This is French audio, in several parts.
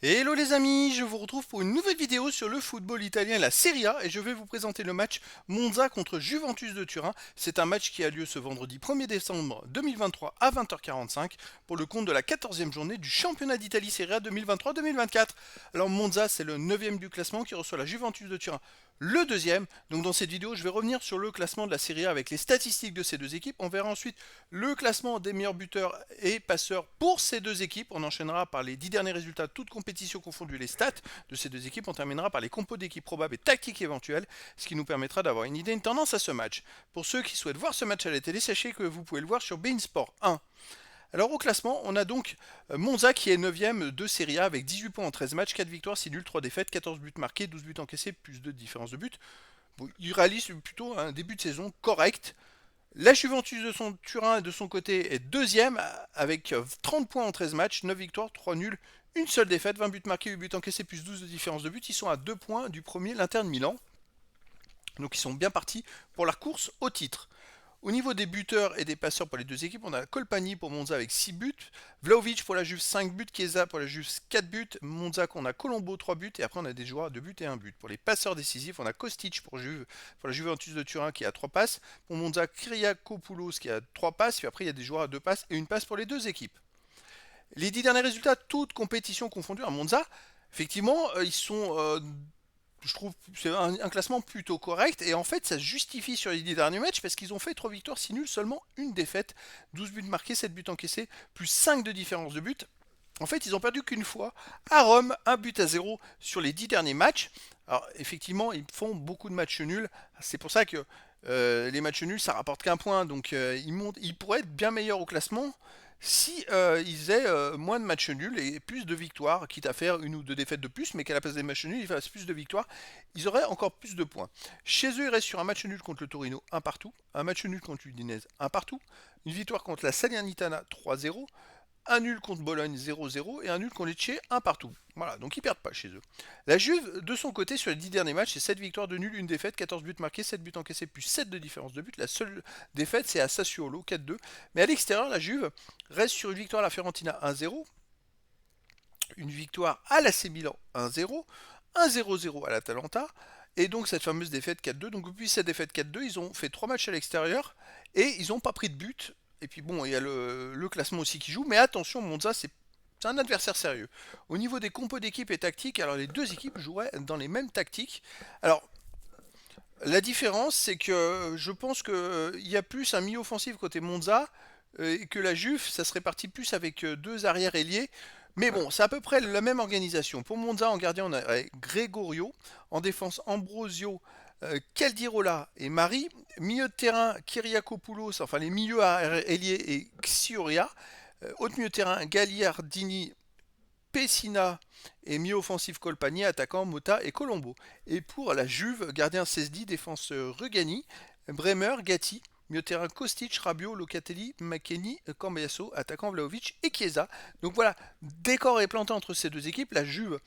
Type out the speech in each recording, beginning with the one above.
Hello les amis, je vous retrouve pour une nouvelle vidéo sur le football italien, la Serie A, et je vais vous présenter le match Monza contre Juventus de Turin. C'est un match qui a lieu ce vendredi 1er décembre 2023 à 20h45 pour le compte de la 14e journée du championnat d'Italie Serie A 2023-2024. Alors Monza, c'est le 9e du classement qui reçoit la Juventus de Turin, le deuxième. Donc dans cette vidéo, je vais revenir sur le classement de la Serie A avec les statistiques de ces deux équipes. On verra ensuite le classement des meilleurs buteurs et passeurs pour ces deux équipes. On enchaînera par les 10 derniers résultats, toutes compétitions confondues, les stats de ces deux équipes. On terminera par les compos d'équipes probables et tactiques éventuelles, ce qui nous permettra d'avoir une idée, une tendance à ce match. Pour ceux qui souhaitent voir ce match à la télé, sachez que vous pouvez le voir sur beIN Sport 1. Alors au classement, on a donc Monza qui est 9ème de Serie A avec 18 points en 13 matchs, 4 victoires, 6 nuls, 3 défaites, 14 buts marqués, 12 buts encaissés, plus de différence de but. Bon, il réalise plutôt un début de saison correct. La Juventus de son Turin de son côté est deuxième avec 30 points en 13 matchs, 9 victoires, 3 nuls, une seule défaite, 20 buts marqués, 8 buts encaissés, plus 12 de différence de but. Ils sont à 2 points du premier, l'Inter de Milan. Donc ils sont bien partis pour la course au titre. Au niveau des buteurs et des passeurs pour les deux équipes, on a Colpani pour Monza avec 6 buts, Vlahovic pour la Juve 5 buts, Chiesa pour la Juve 4 buts, Monza on a Colombo 3 buts et après on a des joueurs à 2 buts et 1 but. Pour les passeurs décisifs, on a Kostic pour la Juventus de Turin qui a 3 passes, pour Monza Kyriakopoulos qui a 3 passes, puis après il y a des joueurs à 2 passes et une passe pour les deux équipes. Les 10 derniers résultats, toutes compétitions confondues à Monza, effectivement, ils sont je trouve que c'est un classement plutôt correct. Et en fait, ça se justifie sur les 10 derniers matchs parce qu'ils ont fait 3 victoires, 6 nuls, seulement une défaite. 12 buts marqués, 7 buts encaissés, plus 5 de différence de but. En fait, ils ont perdu qu'une fois à Rome, 1 but à 0 sur les 10 derniers matchs. Alors, effectivement, ils font beaucoup de matchs nuls. C'est pour ça que les matchs nuls, ça rapporte qu'un point. Donc, ils pourraient être bien meilleurs au classement si ils aient moins de matchs nuls et plus de victoires, quitte à faire une ou deux défaites de plus, mais qu'à la place des matchs nuls, ils fassent plus de victoires, ils auraient encore plus de points. Chez eux, ils restent sur un match nul contre le Torino, un partout, un match nul contre l'Udinese, un partout, une victoire contre la Salernitana 3-0, un nul contre Bologne 0-0 et un nul contre Lecce 1 partout. Voilà, donc ils perdent pas chez eux. La Juve, de son côté, sur les 10 derniers matchs, c'est 7 victoires de nul, une défaite, 14 buts marqués, 7 buts encaissés, plus 7 de différence de but. La seule défaite, c'est à Sassuolo 4-2. Mais à l'extérieur, la Juve reste sur une victoire à la Fiorentina 1-0, une victoire à l'AC Milan 1-0, 1-0-0 à l'Atalanta, et donc cette fameuse défaite 4-2. Donc depuis cette défaite 4-2, ils ont fait 3 matchs à l'extérieur et ils n'ont pas pris de but. Et puis bon, il y a le classement aussi qui joue, mais attention, Monza, c'est un adversaire sérieux. Au niveau des compos d'équipe et tactiques, alors les deux équipes joueraient dans les mêmes tactiques. Alors, la différence, c'est que je pense qu'il y a plus un milieu offensif côté Monza et que la Juve, ça serait parti plus avec deux arrières ailiers. Mais bon, c'est à peu près la même organisation. Pour Monza, en gardien, on a Gregorio. En défense, Ambrosio, Caldirola et Mari. Milieu de terrain, Kyriakopoulos, enfin les milieux ailiers et Xioria. Haute milieu de terrain, Gagliardini, Pessina et milieu offensif Colpani, attaquant Mota et Colombo. Et pour la Juve, gardien 16-10, défense Rugani, Bremer, Gatti, milieu de terrain Kostic, Rabiot, Locatelli, McKennie, Cambiasso, attaquant Vlahovic et Chiesa. Donc voilà, décor est planté entre ces deux équipes. La Juve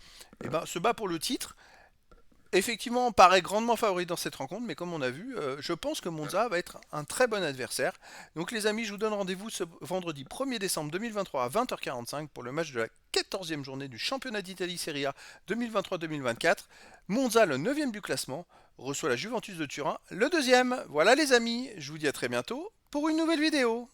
se bat pour le titre. Effectivement, on paraît grandement favori dans cette rencontre, mais comme on a vu, je pense que Monza va être un très bon adversaire. Donc les amis, je vous donne rendez-vous ce vendredi 1er décembre 2023 à 20h45 pour le match de la 14e journée du championnat d'Italie Serie A 2023-2024. Monza, le 9e du classement, reçoit la Juventus de Turin, le deuxième. Voilà les amis, je vous dis à très bientôt pour une nouvelle vidéo.